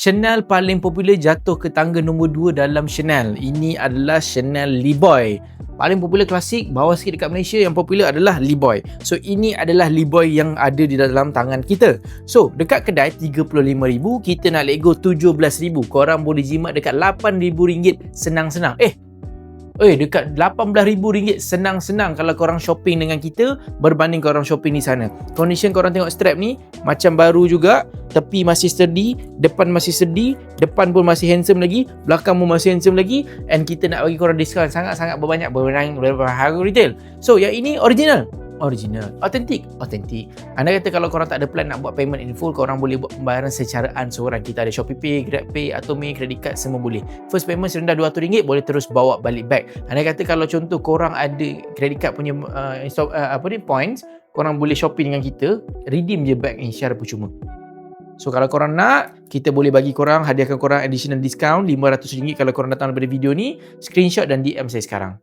Chanel paling popular jatuh ke tangga nombor 2 dalam Chanel. Ini adalah Chanel Liboy. Paling popular klasik, bawah sikit dekat Malaysia yang popular adalah Liboy. So ini adalah Liboy yang ada di dalam tangan kita. So dekat kedai RM35,000, kita nak let go RM17,000. Korang boleh jimat dekat RM8,000 senang-senang. Dekat RM18,000 senang-senang kalau korang shopping dengan kita berbanding korang shopping di sana. Condition korang tengok strap ni macam baru juga, tepi masih sturdy, depan masih sturdy, depan pun masih handsome lagi, belakang pun masih handsome lagi, and kita nak bagi korang diskaun sangat-sangat berbanyak berbanding harga retail. So yang ini original, authentic. Anda kata kalau korang tak ada plan nak buat payment in full, korang boleh buat pembayaran secara ansuran. Kita ada ShopeePay, GrabPay, Atome, credit card, semua boleh. First payment serendah RM200 boleh terus bawa balik bag. Anda kata kalau contoh korang ada credit card punya points, korang boleh shopping dengan kita, redeem je bag ni secara percuma. So kalau korang nak, kita boleh bagi korang, hadiahkan korang additional discount RM500 kalau korang datang daripada video ni. Screenshot dan DM saya sekarang.